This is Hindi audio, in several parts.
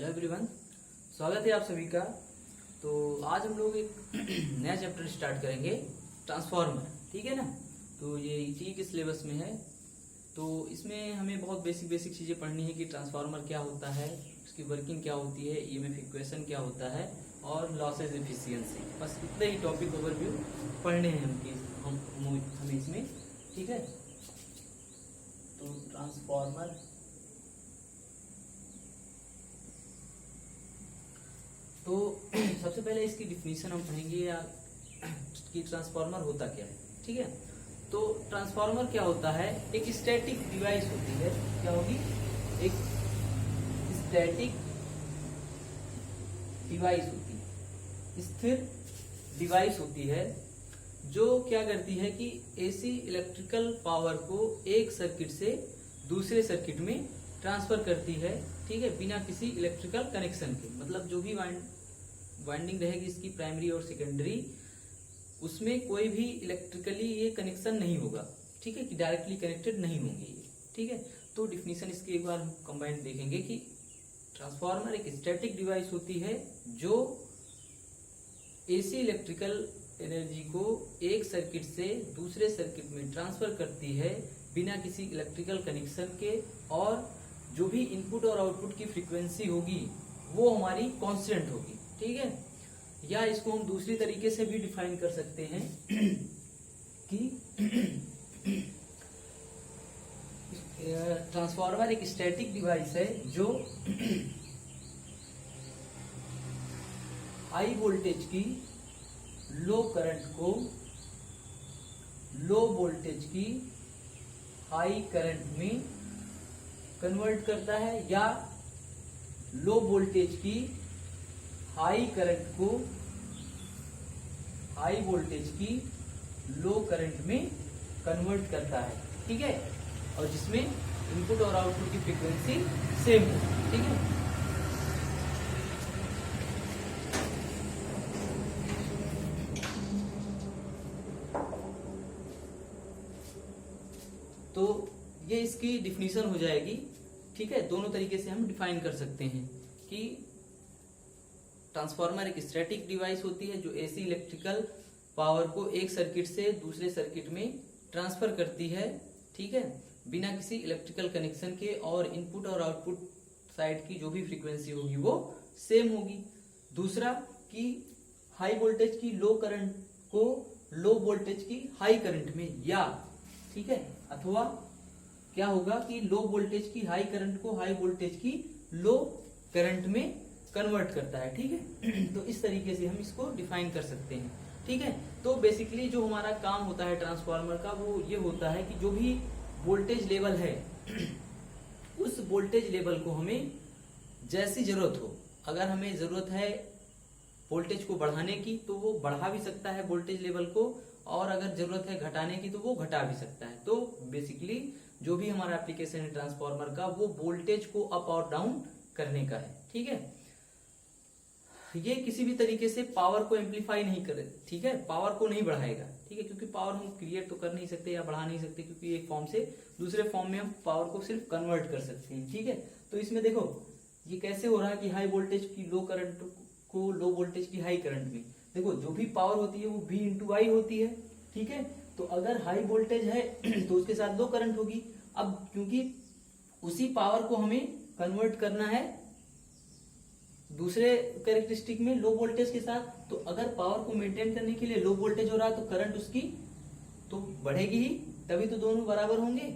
हेलो एवरीवन, स्वागत है आप सभी का। तो आज हम लोग एक नया चैप्टर स्टार्ट करेंगे, ट्रांसफार्मर। ठीक है ना। तो ये इसी के सिलेबस में है। तो इसमें हमें बहुत बेसिक चीज़ें पढ़नी है कि ट्रांसफार्मर क्या होता है, उसकी वर्किंग क्या होती है, ईएमएफ इक्वेशन क्या होता है और लॉसेज एफिशिएंसी। बस इतने ही टॉपिक ओवरव्यू पढ़ने हैं हमें इसमें। ठीक है। तो ट्रांसफार्मर, तो सबसे पहले इसकी डिफिनीशन हम पढ़ेंगे या कि ट्रांसफार्मर होता क्या है। ठीक है। तो ट्रांसफार्मर क्या होता है, एक स्टैटिक डिवाइस होती है। क्या होगी? एक स्टैटिक डिवाइस होती है, स्थिर डिवाइस होती है, जो क्या करती है कि एसी इलेक्ट्रिकल पावर को एक सर्किट से दूसरे सर्किट में ट्रांसफर करती है। ठीक है, बिना किसी इलेक्ट्रिकल कनेक्शन के। मतलब जो भी वाइंडिंग रहेगी इसकी प्राइमरी और सेकेंडरी, उसमें कोई भी इलेक्ट्रिकली ये कनेक्शन नहीं होगा। ठीक है, कि डायरेक्टली कनेक्टेड नहीं होंगे ये। ठीक है। तो डिफिनीशन इसकी एक बार हम कंबाइंड देखेंगे कि ट्रांसफार्मर एक स्टैटिक डिवाइस होती है जो एसी इलेक्ट्रिकल एनर्जी को एक सर्किट से दूसरे सर्किट में ट्रांसफर करती है बिना किसी इलेक्ट्रिकल कनेक्शन के, और जो भी इनपुट और आउटपुट की फ्रीक्वेंसी होगी वो हमारी कांस्टेंट होगी। ठीक है। या इसको हम दूसरी तरीके से भी डिफाइन कर सकते हैं कि ट्रांसफार्मर एक स्टैटिक डिवाइस है जो हाई वोल्टेज की लो करंट को लो वोल्टेज की हाई करंट में कन्वर्ट करता है, या लो वोल्टेज की हाई करंट को हाई वोल्टेज की लो करंट में कन्वर्ट करता है। ठीक है। और जिसमें इनपुट और आउटपुट की फ्रीक्वेंसी सेम हो। ठीक है। तो ये इसकी डिफिनीशन हो जाएगी। ठीक है। दोनों तरीके से हम डिफाइन कर सकते हैं कि ट्रांसफार्मर एक स्टैटिक डिवाइस होती है जो एसी इलेक्ट्रिकल पावर को एक सर्किट से दूसरे सर्किट में ट्रांसफर करती है। ठीक है, बिना किसी इलेक्ट्रिकल कनेक्शन के, और इनपुट और आउटपुट साइड की जो भी फ्रीक्वेंसी होगी वो सेम होगी। दूसरा कि हाई वोल्टेज की लो करंट को लो वोल्टेज की हाई करंट में, या ठीक है, अथवा क्या होगा कि लो वोल्टेज की हाई करंट को हाई वोल्टेज की लो करंट में कन्वर्ट करता है। ठीक है। तो इस तरीके से हम इसको डिफाइन कर सकते हैं। ठीक है। तो बेसिकली जो हमारा काम होता है ट्रांसफार्मर का वो ये होता है कि जो भी वोल्टेज लेवल है उस वोल्टेज लेवल को हमें जैसी जरूरत हो, अगर हमें जरूरत है वोल्टेज को बढ़ाने की तो वो बढ़ा भी सकता है वोल्टेज लेवल को, और अगर जरूरत है घटाने की तो वो घटा भी सकता है। तो बेसिकली जो भी हमारा एप्लीकेशन है ट्रांसफार्मर का, वो वोल्टेज को अप और डाउन करने का है। ठीक है। ये किसी भी तरीके से पावर को एम्पलीफाई नहीं करे। ठीक है, पावर को नहीं बढ़ाएगा। ठीक है, क्योंकि पावर हम क्रिएट तो कर नहीं सकते या बढ़ा नहीं सकते, क्योंकि एक फॉर्म से दूसरे फॉर्म में हम पावर को सिर्फ कन्वर्ट कर सकते हैं। ठीक है। तो इसमें देखो ये कैसे हो रहा है कि हाई वोल्टेज की लो करंट को लो वोल्टेज की हाई करंट में, देखो जो भी पावर होती है वो V इंटू आई होती है। ठीक है। तो अगर हाई वोल्टेज है तो उसके साथ लो करंट होगी। अब क्योंकि उसी पावर को हमें कन्वर्ट करना है दूसरे कैरेक्टरिस्टिक में लो वोल्टेज के साथ, तो अगर पावर को मेंटेन करने के लिए लो वोल्टेज हो रहा है तो करंट उसकी तो बढ़ेगी ही, तभी तो दोनों बराबर होंगे।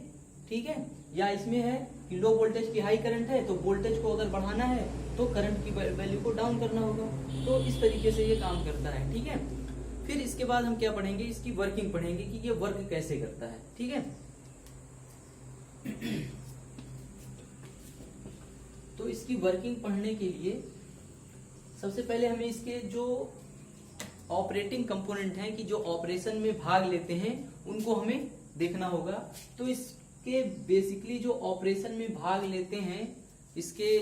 ठीक है। या इसमें है कि लो वोल्टेज की हाई करंट है तो वोल्टेज को अगर बढ़ाना है तो करंट की वैल्यू को डाउन करना होगा। तो इस तरीके से ये काम करता है। ठीक है। फिर इसके बाद हम क्या पढ़ेंगे, इसकी वर्किंग पढ़ेंगे कि ये वर्क कैसे करता है। ठीक है। तो इसकी वर्किंग पढ़ने के लिए सबसे पहले हमें इसके जो ऑपरेटिंग कंपोनेंट हैं, कि जो ऑपरेशन में भाग लेते हैं, उनको हमें देखना होगा। तो इसके बेसिकली जो ऑपरेशन में भाग लेते हैं इसके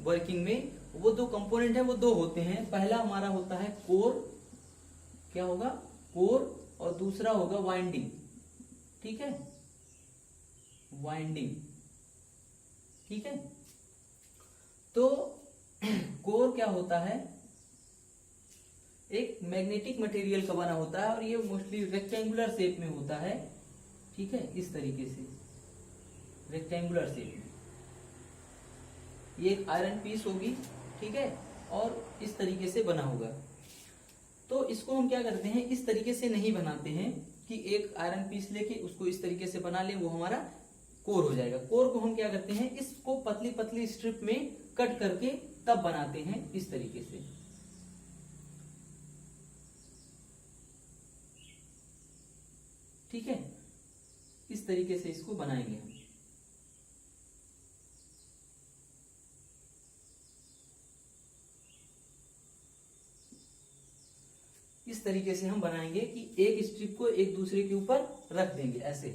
वर्किंग में, वो दो कंपोनेंट है, वो दो होते हैं। पहला हमारा होता है कोर, क्या होगा, कोर, और दूसरा होगा वाइंडिंग। ठीक है, वाइंडिंग। ठीक है। तो कोर क्या होता है, एक मैग्नेटिक मटेरियल का बना होता है और ये मोस्टली रेक्टेंगुलर शेप में होता है, ठीक है, इस तरीके से रेक्टेंगुलर शेप में। ये एक आयरन पीस होगी, ठीक है, और इस तरीके से बना होगा। तो इसको हम क्या करते हैं, इस तरीके से नहीं बनाते हैं कि एक आयरन पीस लेके उसको इस तरीके से बना ले, वो हमारा कोर हो जाएगा। कोर को हम क्या करते हैं, इसको पतली पतली स्ट्रिप में कट करके तब बनाते हैं इस तरीके से। ठीक है, इस तरीके से इसको बनाएंगे हम। इस तरीके से हम बनाएंगे कि एक स्ट्रिप को एक दूसरे के ऊपर रख देंगे, ऐसे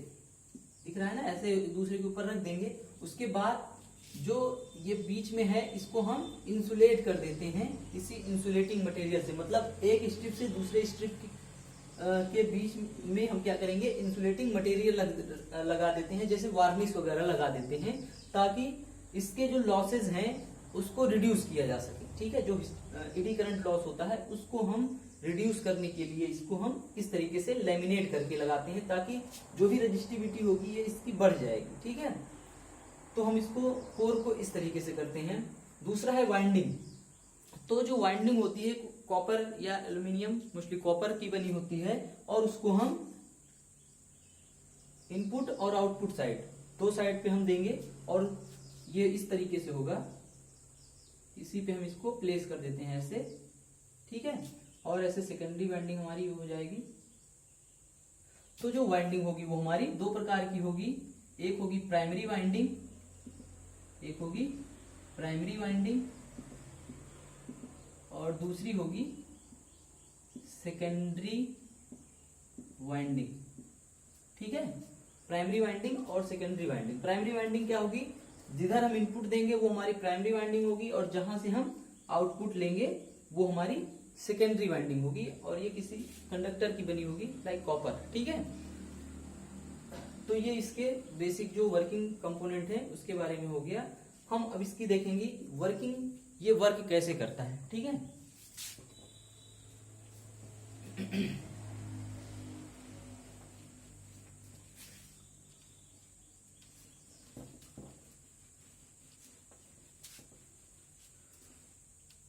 दिख रहा है ना, ऐसे एक दूसरे के ऊपर रख देंगे। उसके बाद जो ये बीच में है इसको हम इंसुलेट कर देते हैं इसी इंसुलेटिंग मटेरियल से। मतलब एक स्ट्रिप से दूसरे स्ट्रिप के बीच में हम क्या करेंगे, इंसुलेटिंग मटेरियल लगा देते हैं, जैसे वार्निश वगैरह लगा देते हैं, ताकि इसके जो लॉसेज हैं उसको रिड्यूस किया जा सके। ठीक है, जो एडी करंट लॉस होता है उसको हम रिड्यूस करने के लिए इसको हम इस तरीके से लैमिनेट करके लगाते हैं, ताकि जो भी रेजिस्टिविटी होगी ये इसकी बढ़ जाएगी। ठीक है, तो हम इसको कोर को इस तरीके से करते हैं। दूसरा है वाइंडिंग। तो जो वाइंडिंग होती है कॉपर या एल्यूमिनियम, मोस्टली कॉपर की बनी होती है, और उसको हम इनपुट और आउटपुट साइड, दो साइड पे हम देंगे, और ये इस तरीके से होगा, इसी पे हम इसको प्लेस कर देते हैं ऐसे। ठीक है, और ऐसे सेकेंडरी वाइंडिंग हमारी हो जाएगी। तो जो वाइंडिंग होगी वो हमारी दो प्रकार की होगी, एक होगी प्राइमरी वाइंडिंग, एक होगी प्राइमरी वाइंडिंग, और दूसरी होगी सेकेंडरी वाइंडिंग। ठीक है, प्राइमरी वाइंडिंग और सेकेंडरी वाइंडिंग। प्राइमरी वाइंडिंग क्या होगी, जिधर हम इनपुट देंगे वो हमारी प्राइमरी वाइंडिंग होगी, और जहां से हम आउटपुट लेंगे वो हमारी सेकेंडरी वाइंडिंग होगी, और ये किसी कंडक्टर की बनी होगी लाइक कॉपर। ठीक है, तो ये इसके बेसिक जो वर्किंग कंपोनेंट है उसके बारे में हो गया। हम अब इसकी देखेंगे वर्किंग, ये वर्क कैसे करता है। ठीक है,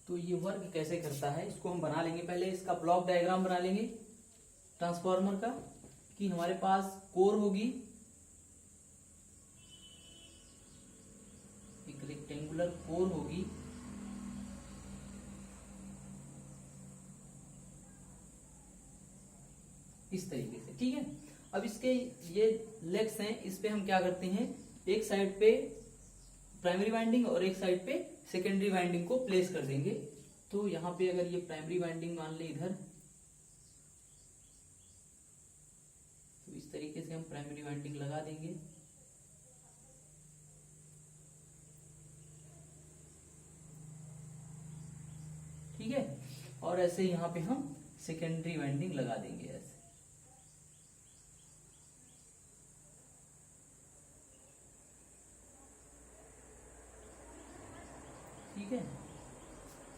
तो ये वर्क कैसे करता है इसको हम बना लेंगे। पहले इसका ब्लॉक डायग्राम बना लेंगे ट्रांसफार्मर का, कि हमारे पास कोर होगी, एक रेक्टेंगुलर कोर होगी, इस तरीके से। ठीक है, अब इसके ये लेग्स हैं, इस पे हम क्या करते हैं, एक साइड पे प्राइमरी वाइंडिंग और एक साइड पे सेकेंडरी वाइंडिंग को प्लेस कर देंगे। तो यहाँ पे अगर ये प्राइमरी वाइंडिंग मान ले इधर, तो इस तरीके से हम प्राइमरी वाइंडिंग लगा देंगे। ठीक है, और ऐसे यहाँ पे हम सेकेंडरी वाइंडिंग लगा देंगे ऐसे। ठीक है,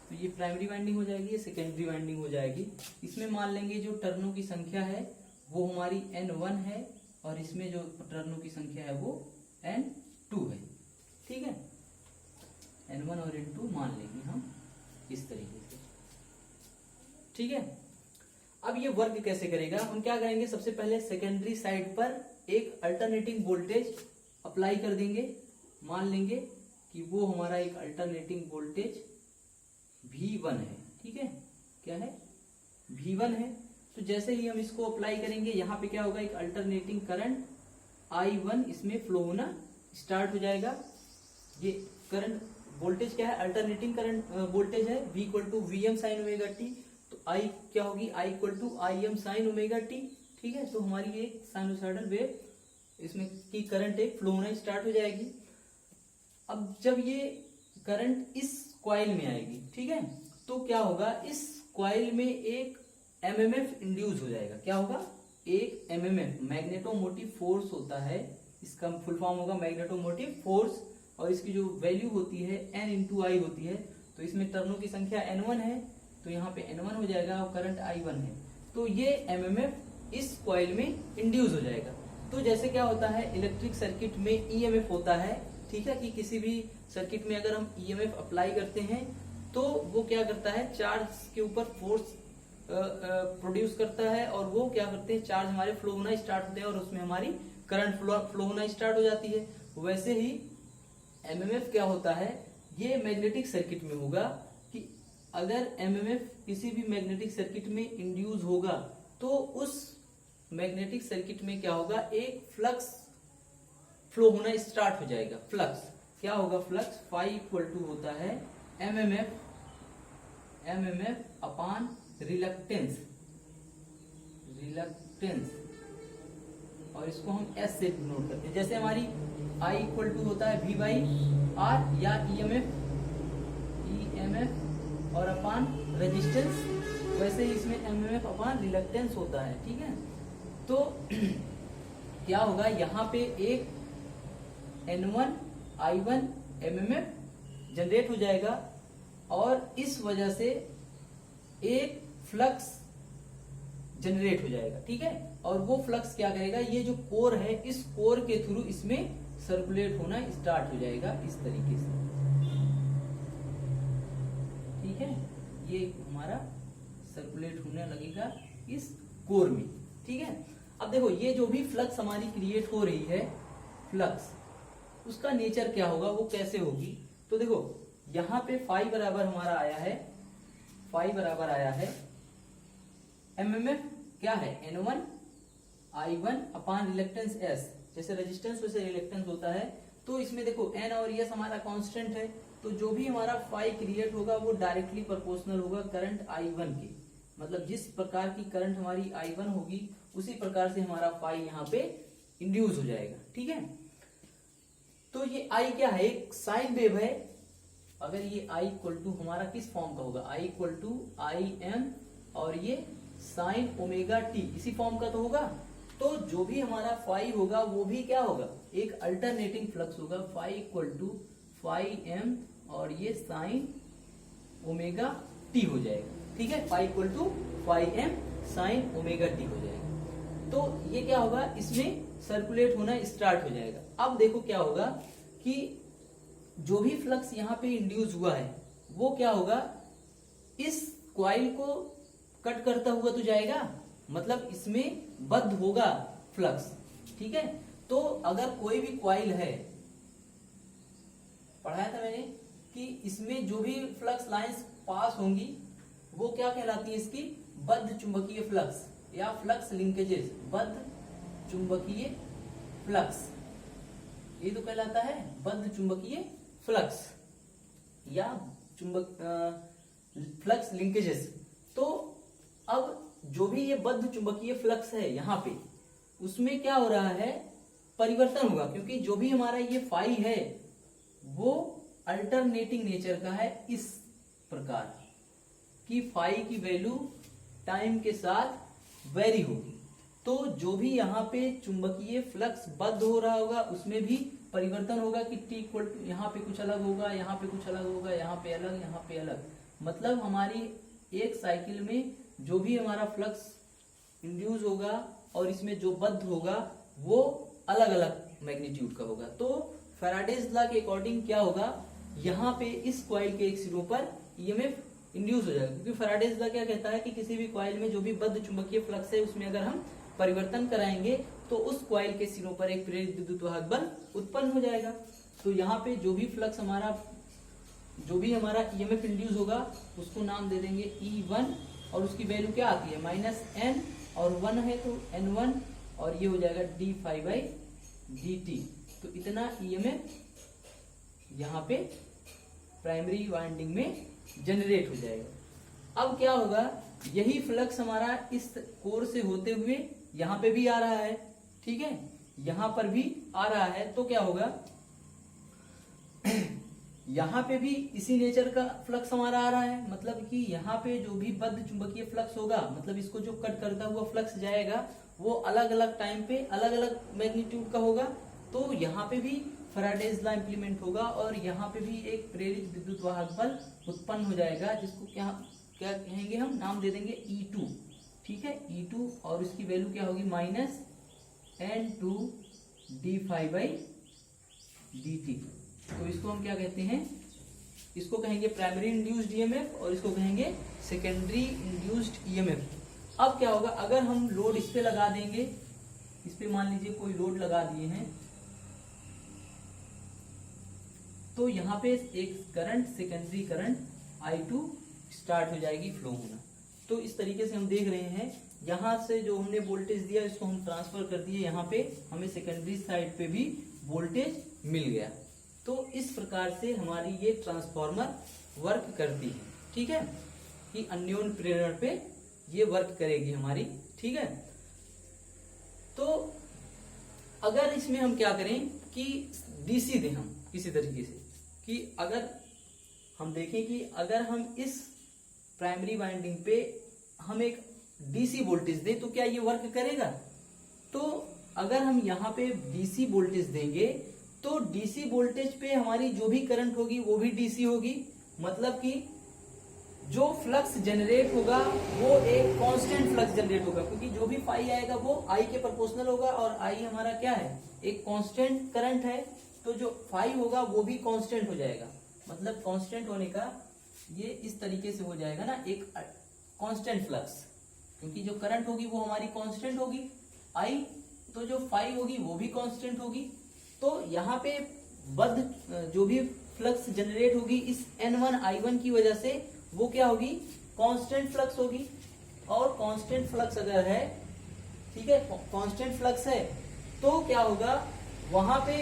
तो ये प्राइमरी वाइंडिंग हो जाएगी, ये सेकेंडरी वाइंडिंग हो जाएगी। इसमें मान लेंगे जो टर्नों की संख्या है वो हमारी N1 है, और इसमें जो टर्नों की संख्या है वो N2 है। ठीक है, N1 और N2 मान लेंगे हम इस तरीके से। ठीक है, अब ये वर्क कैसे करेगा, हम क्या करेंगे, सबसे पहले सेकेंडरी साइड पर एक अल्टरनेटिंग वोल्टेज अप्लाई कर देंगे। मान लेंगे कि वो हमारा एक अल्टरनेटिंग वोल्टेज V1 है। ठीक है, क्या है, V1 है। तो जैसे ही हम इसको अप्लाई करेंगे, यहाँ पे क्या होगा, एक अल्टरनेटिंग करंट I1 इसमें फ्लो होना स्टार्ट हो जाएगा। ये करंट वोल्टेज क्या है, अल्टरनेटिंग करंट वोल्टेज है, V equal to VM sine omega t. तो I क्या होगी, I equal to IM sine omega t. ठीक है, तो हमारी एक साइनोसॉइडल वेव इसमें की करंट एक फ्लो होना स्टार्ट हो जाएगी। अब जब ये करंट इस कॉइल में आएगी, ठीक है, तो क्या होगा, इस कॉइल में एक एमएमएफ इंड्यूस हो जाएगा। क्या होगा, एक एमएमएफ मैग्नेटोमोटिव फोर्स होता है, इसका फुल फॉर्म होगा मैग्नेटोमोटिव फोर्स। और इसकी जो वैल्यू होती है n इंटू आई होती है, तो इसमें टर्नों की संख्या n1 है, तो यहाँ पे n1 हो जाएगा और करंट i1 है, तो ये एमएमएफ इस कॉइल में इंड्यूस हो जाएगा। तो जैसे क्या होता है इलेक्ट्रिक सर्किट में ईएमएफ होता है, ठीक है, कि किसी भी सर्किट में अगर हम ईएमएफ अप्लाई करते हैं तो वो क्या करता है, चार्ज के ऊपर फोर्स प्रोड्यूस करता है, और वो क्या करते हैं, चार्ज हमारे फ्लो होना स्टार्ट होते हैं और उसमें हमारी करंट फ्लो होना स्टार्ट हो जाती है। वैसे ही एमएमएफ क्या होता है, ये मैग्नेटिक सर्किट में होगा कि अगर एमएमएफ किसी भी मैग्नेटिक सर्किट में इंड्यूस होगा तो उस मैग्नेटिक सर्किट में क्या होगा, एक फ्लक्स फ्लो होना स्टार्ट हो जाएगा। फ्लक्स क्या होगा, फ्लक्स फाई इक्वल टू होता है एमएमएफ अपॉन रिलक्टेंस, और इसको हम एस से नोट करते हैं। जैसे हमारी आई इक्वल टू होता है वी बाई आर या ईएमएफ और अपॉन रेजिस्टेंस, वैसे ही इसमें एमएमएफ अपॉन रिलक्टेंस होता है, ठीक है। तो क्या होगा, यहाँ पे एक N1 I1 एमएमएफ जनरेट हो जाएगा और इस वजह से एक फ्लक्स जनरेट हो जाएगा, ठीक है। और वो फ्लक्स क्या करेगा, ये जो कोर है इस कोर के थ्रू इसमें सर्कुलेट होना स्टार्ट हो जाएगा इस तरीके से, ठीक है। ये हमारा सर्कुलेट होने लगेगा इस कोर में, ठीक है। अब देखो ये जो भी फ्लक्स हमारी क्रिएट हो रही है, फ्लक्स उसका नेचर क्या होगा, वो कैसे होगी। तो देखो यहाँ पे फाई बराबर हमारा आया है, फाई बराबर आया है एमएमएफ क्या है, N1 I1 upon reluctance S, जैसे रेजिस्टेंस वैसे रिलक्टेंस होता है। तो इसमें देखो N और S हमारा कांस्टेंट है, तो जो भी हमारा फाई क्रिएट होगा वो डायरेक्टली प्रोपोर्शनल होगा करंट I1 के, मतलब जिस प्रकार की करंट हमारी I1 होगी उसी प्रकार से हमारा फाई यहाँ पे इंड्यूस हो जाएगा, ठीक है। तो ये I क्या है, एक साइन वेव है। अगर ये I इक्वल टू हमारा किस फॉर्म का होगा, I equal to I m और ये साइन ओमेगा टी, इसी फॉर्म का तो होगा। तो जो भी हमारा फाई होगा वो भी क्या होगा, एक अल्टरनेटिंग फ्लक्स होगा, phi equal to phi m और ये साइन ओमेगा टी हो जाएगा, ठीक है। Phi equal to phi m sine omega t हो जाएगा। तो ये क्या होगा, इसमें सर्कुलेट होना स्टार्ट हो जाएगा। अब देखो क्या होगा कि जो भी फ्लक्स यहाँ पे इंड्यूस हुआ है वो क्या होगा, इस कॉइल को कट करता हुआ तो जाएगा, मतलब इसमें बद्ध होगा फ्लक्स, ठीक है। तो अगर कोई भी कॉइल है, पढ़ाया था मैंने कि इसमें जो भी फ्लक्स लाइंस पास होंगी वो क्या कहलाती है, इसकी बद्ध चुंबकीय फ्लक्स या फ्लक्स लिंकेजेस, बद्ध चुंबकीय फ्लक्स, ये तो कहलाता है बद्ध चुंबकीय फ्लक्स या फ्लक्स लिंकेजेस। तो अब जो भी ये बद्ध चुंबकीय फ्लक्स है यहाँ पे, उसमें क्या हो रहा है, परिवर्तन होगा, क्योंकि जो भी हमारा ये फाई है वो अल्टरनेटिंग नेचर का है, इस प्रकार कि फाई की वैल्यू टाइम के साथ वेरी होगी। तो जो भी यहाँ पे चुंबकीय फ्लक्स बद्ध हो रहा होगा उसमें भी परिवर्तन होगा कि टी इक्वल टू यहाँ पे कुछ अलग होगा, यहाँ पे कुछ अलग होगा, यहाँ पे अलग, यहाँ पे अलग, मतलब हमारी एक साइकिल में जो भी हमारा फ्लक्स इंड्यूस होगा और इसमें जो बद्ध होगा वो अलग अलग मैग्नीट्यूड का होगा। तो फैराडेज लॉ के अकॉर्डिंग क्या होगा, यहाँ पे इस कॉइल के एक सिरों पर ईएमएफ इंड्यूस हो जाएगा, क्योंकि फैराडेज लॉ क्या कहता है कि किसी भी कॉइल में जो भी बद्ध चुंबकीय फ्लक्स है उसमें अगर हम परिवर्तन कराएंगे तो उस कॉइल के सिरों पर एक प्रेरित विद्युत वाहक बल उत्पन्न हो जाएगा। तो यहाँ पे जो भी फ्लक्स हमारा, जो भी हमारा ईएमएफ इंड्यूस होगा उसको नाम दे देंगे E1 और उसकी वैल्यू क्या आती है -n और 1 है तो N1 और ये हो जाएगा d∅dt। तो इतना ईएमएफ यहाँ पे प्राइमरी वाइंडिंग में जनरेट हो जाएगा। अब क्या होगा, यही फ्लक्स हमारा इस कोर से होते हुए यहाँ पे भी आ रहा है, ठीक है, यहाँ पर भी आ रहा है। तो क्या होगा यहाँ पे भी इसी नेचर का फ्लक्स हमारा आ रहा है, मतलब कि यहाँ पे जो भी बद्ध चुंबकीय फ्लक्स होगा, मतलब इसको जो कट करता हुआ फ्लक्स जाएगा वो अलग अलग टाइम पे अलग अलग मैग्नीट्यूड का होगा। तो यहाँ पे भी फैराडेज लॉ इंप्लीमेंट होगा और यहाँ पे भी एक प्रेरित विद्युत वाहक बल उत्पन्न हो जाएगा, जिसको क्या क्या कहेंगे, हम नाम दे देंगे E2। ठीक है, E2, और उसकी वैल्यू क्या होगी, माइनस N2 d∅dt। तो इसको हम क्या कहते हैं, इसको कहेंगे प्राइमरी इंड्यूस्ड ईएमएफ और इसको कहेंगे सेकेंडरी इंड्यूस्ड ईएमएफ। अब क्या होगा, अगर हम लोड इस पे लगा देंगे, इस पे मान लीजिए कोई लोड लगा दिए हैं, तो यहाँ पे एक current, secondary current I2 start हो जाएगी फ्लो होना। तो इस तरीके से हम देख रहे हैं, यहाँ से जो हमने वोल्टेज दिया इसको हम ट्रांसफर कर दिए, यहाँ पे हमें सेकेंडरी साइड पे भी वोल्टेज मिल गया। तो इस प्रकार से हमारी ये ट्रांसफार्मर वर्क करती है। ठीक है, कि अन्योन प्रेरण पे ये वर्क करेगी हमारी। ठीक है, तो अगर इसमें हम क्या करें कि डीसी दें हम किसी तरीके से, कि अगर हम देखें कि अगर हम इस प्राइमरी वाइंडिंग पे हम एक डीसी वोल्टेज दें तो क्या ये वर्क करेगा। तो अगर हम यहाँ पे डीसी वोल्टेज देंगे तो डीसी वोल्टेज पे हमारी जो भी करंट होगी वो भी डीसी होगी, मतलब कि जो फ्लक्स जनरेट होगा वो एक कांस्टेंट फ्लक्स जनरेट होगा, क्योंकि जो भी फाई आएगा वो आई के प्रोपोर्शनल होगा और आई हमारा क्या है, एक कांस्टेंट करंट है। तो जो फाई होगा वो भी कांस्टेंट हो जाएगा, मतलब कांस्टेंट होने का ये इस तरीके से हो जाएगा ना, एक कांस्टेंट फ्लक्स, क्योंकि जो करंट होगी वो हमारी कांस्टेंट होगी आई, तो जो फाई होगी वो भी कांस्टेंट होगी। तो यहाँ पे बद्ध जो भी फ्लक्स जनरेट होगी इस N1 I1 की वजह से वो क्या होगी, कांस्टेंट फ्लक्स होगी। और कांस्टेंट फ्लक्स अगर है, ठीक है, कांस्टेंट फ्लक्स है तो क्या होगा, वहां पे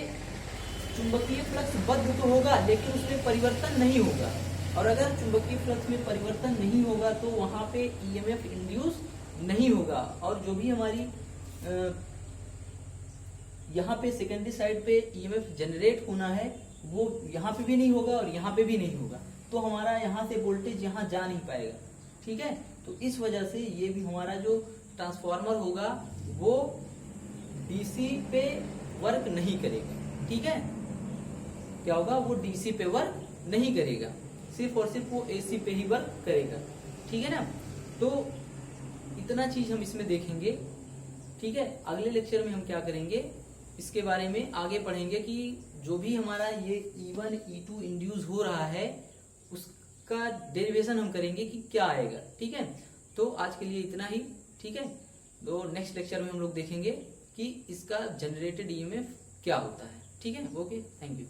चुंबकीय फ्लक्स बद्ध तो होगा लेकिन उसमें परिवर्तन नहीं होगा, और अगर चुंबकीय फ्लक्स में परिवर्तन नहीं होगा तो वहां पे ईएमएफ इंड्यूस नहीं होगा, और जो भी हमारी यहाँ पे सेकेंडरी साइड पे ईएमएफ जनरेट होना है वो यहाँ पे भी नहीं होगा और यहाँ पे भी नहीं होगा, तो हमारा यहाँ से वोल्टेज यहाँ जा नहीं पाएगा। ठीक है, तो इस वजह से ये भी हमारा जो ट्रांसफार्मर होगा वो डीसी पे वर्क नहीं करेगा। ठीक है, क्या होगा, वो डीसी पे वर्क नहीं करेगा, सिर्फ और सिर्फ वो एसी पे ही वर्क करेगा। ठीक है ना, तो इतना चीज हम इसमें देखेंगे। ठीक है, अगले लेक्चर में हम क्या करेंगे, इसके बारे में आगे पढ़ेंगे कि जो भी हमारा ये E1 E2 इंड्यूस हो रहा है उसका डेरिवेशन हम करेंगे कि क्या आएगा। ठीक है, तो आज के लिए इतना ही। ठीक है, तो नेक्स्ट लेक्चर में हम लोग देखेंगे कि इसका जनरेटेड ईएमएफ क्या होता है। ठीक है, ओके, थैंक यू।